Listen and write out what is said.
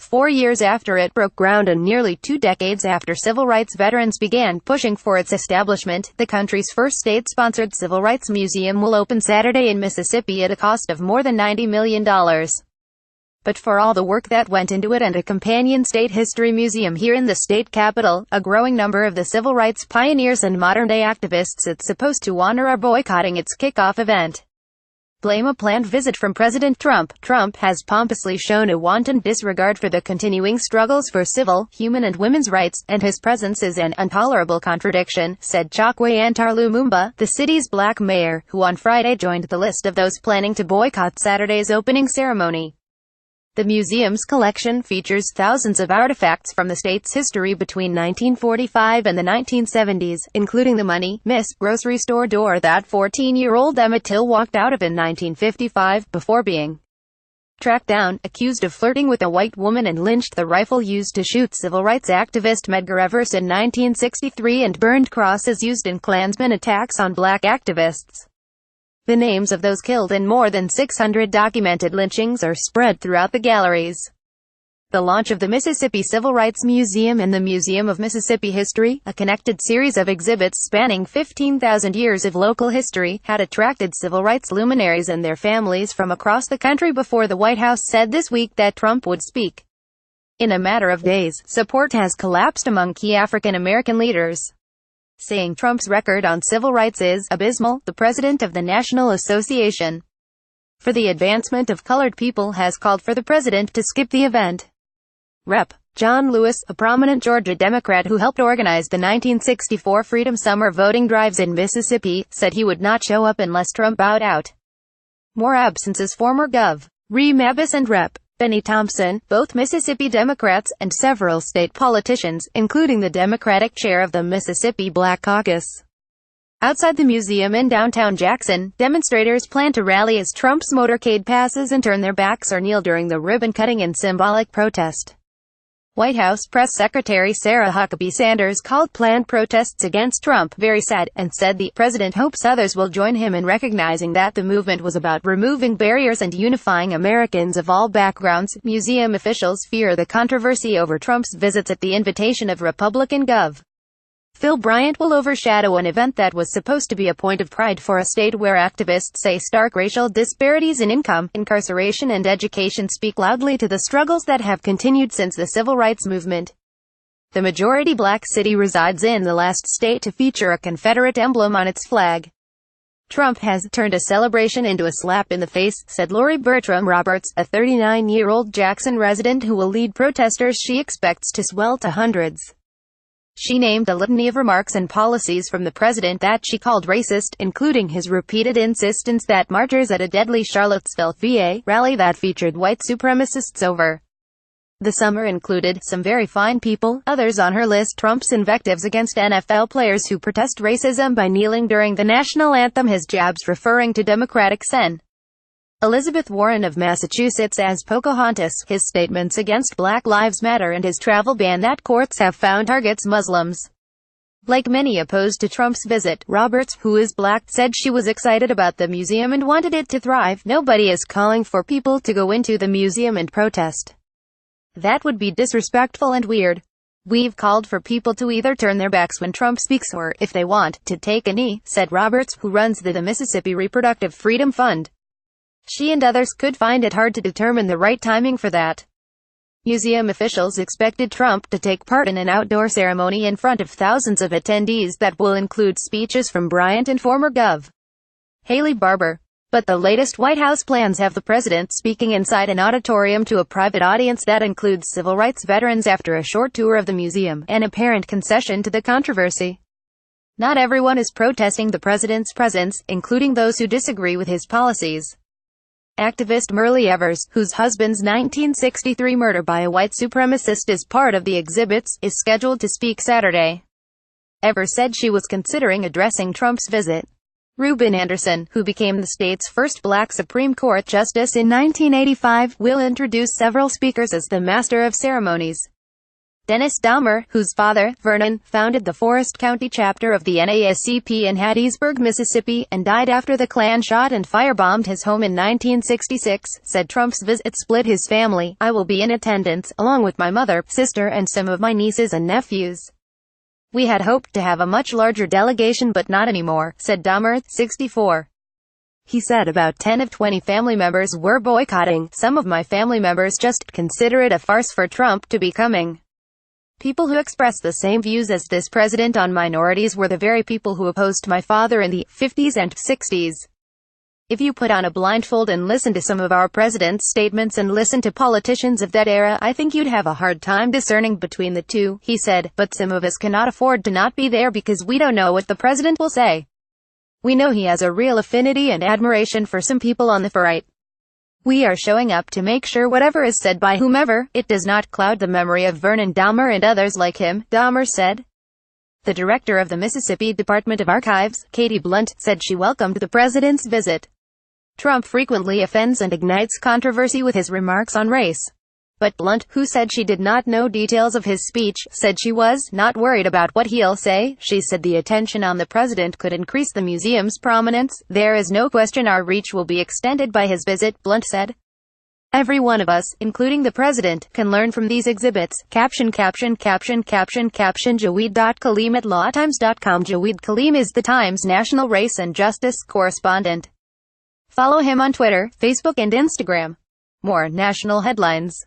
4 years after it broke ground and nearly 2 decades after civil rights veterans began pushing for its establishment, the country's first state-sponsored civil rights museum will open Saturday in Mississippi at a cost of more than $90 million. But for all the work that went into it and a companion state history museum here in the state capital, a growing number of the civil rights pioneers and modern-day activists it's supposed to honor are boycotting its kickoff event. Blame a planned visit from President Trump. Trump has pompously shown a wanton disregard for the continuing struggles for civil, human and women's rights, and his presence is an intolerable contradiction, said Chokwe Antar Lumumba, the city's black mayor, who on Friday joined the list of those planning to boycott Saturday's opening ceremony. The museum's collection features thousands of artifacts from the state's history between 1945 and the 1970s, including the Money Miss grocery store door that 14-year-old Emmett Till walked out of in 1955, before being tracked down, accused of flirting with a white woman and lynched, the rifle used to shoot civil rights activist Medgar Evers in 1963, and burned crosses used in Klansman attacks on black activists. The names of those killed in more than 600 documented lynchings are spread throughout the galleries. The launch of the Mississippi Civil Rights Museum and the Museum of Mississippi History, a connected series of exhibits spanning 15,000 years of local history, had attracted civil rights luminaries and their families from across the country before the White House said this week that Trump would speak. In a matter of days, support has collapsed among key African American leaders, saying Trump's record on civil rights is abysmal. The president of the National Association for the Advancement of Colored People has called for the president to skip the event. Rep. John Lewis, a prominent Georgia Democrat who helped organize the 1964 Freedom Summer voting drives in Mississippi, said he would not show up unless Trump bowed out. More absences. Former Gov. Reem Abbas and Rep. Benny Thompson, both Mississippi Democrats, and several state politicians, including the Democratic chair of the Mississippi Black Caucus. Outside the museum in downtown Jackson, demonstrators plan to rally as Trump's motorcade passes and turn their backs or kneel during the ribbon-cutting in symbolic protest. White House Press Secretary Sarah Huckabee Sanders called planned protests against Trump very sad, and said the president hopes others will join him in recognizing that the movement was about removing barriers and unifying Americans of all backgrounds. Museum officials fear the controversy over Trump's visits at the invitation of Republican Gov. Phil Bryant will overshadow an event that was supposed to be a point of pride for a state where activists say stark racial disparities in income, incarceration and education speak loudly to the struggles that have continued since the civil rights movement. The majority black city resides in the last state to feature a Confederate emblem on its flag. Trump has turned a celebration into a slap in the face, said Lori Bertram Roberts, a 39-year-old Jackson resident who will lead protesters she expects to swell to hundreds. She named a litany of remarks and policies from the president that she called racist, including his repeated insistence that marchers at a deadly Charlottesville, VA, rally that featured white supremacists over the summer included some very fine people. Others on her list: Trump's invectives against NFL players who protest racism by kneeling during the national anthem, his jabs referring to Democratic Sen. Elizabeth Warren of Massachusetts as Pocahontas, his statements against Black Lives Matter, and his travel ban that courts have found targets Muslims. Like many opposed to Trump's visit, Roberts, who is black, said she was excited about the museum and wanted it to thrive. Nobody is calling for people to go into the museum and protest. That would be disrespectful and weird. We've called for people to either turn their backs when Trump speaks or, if they want, to take a knee, said Roberts, who runs the Mississippi Reproductive Freedom Fund. She and others could find it hard to determine the right timing for that. Museum officials expected Trump to take part in an outdoor ceremony in front of thousands of attendees that will include speeches from Bryant and former Gov. Haley Barbour. But the latest White House plans have the president speaking inside an auditorium to a private audience that includes civil rights veterans after a short tour of the museum, an apparent concession to the controversy. Not everyone is protesting the president's presence, including those who disagree with his policies. Activist Merle Evers, whose husband's 1963 murder by a white supremacist is part of the exhibits, is scheduled to speak Saturday. Evers said she was considering addressing Trump's visit. Reuben Anderson, who became the state's first black Supreme Court justice in 1985, will introduce several speakers as the master of ceremonies. Dennis Dahmer, whose father, Vernon, founded the Forest County chapter of the NAACP in Hattiesburg, Mississippi, and died after the Klan shot and firebombed his home in 1966, said Trump's visit split his family. I will be in attendance, along with my mother, sister and some of my nieces and nephews. We had hoped to have a much larger delegation but not anymore, said Dahmer, 64. He said about 10 of 20 family members were boycotting. Some of my family members just consider it a farce for Trump to be coming. People who expressed the same views as this president on minorities were the very people who opposed my father in the 50s and 60s. If you put on a blindfold and listen to some of our president's statements and listen to politicians of that era, I think you'd have a hard time discerning between the two, he said, but some of us cannot afford to not be there because we don't know what the president will say. We know he has a real affinity and admiration for some people on the far right. We are showing up to make sure whatever is said by whomever, it does not cloud the memory of Vernon Dahmer and others like him, Dahmer said. The director of the Mississippi Department of Archives, Katie Blunt, said she welcomed the president's visit. Trump frequently offends and ignites controversy with his remarks on race. But Blunt, who said she did not know details of his speech, said she was not worried about what he'll say. She said the attention on the president could increase the museum's prominence. There is no question our reach will be extended by his visit, Blunt said. Every one of us, including the president, can learn from these exhibits. Caption Jaweed.Khalim at lawtimes.com. Jaweed Khalim is the Times national race and justice correspondent. Follow him on Twitter, Facebook and Instagram. More national headlines.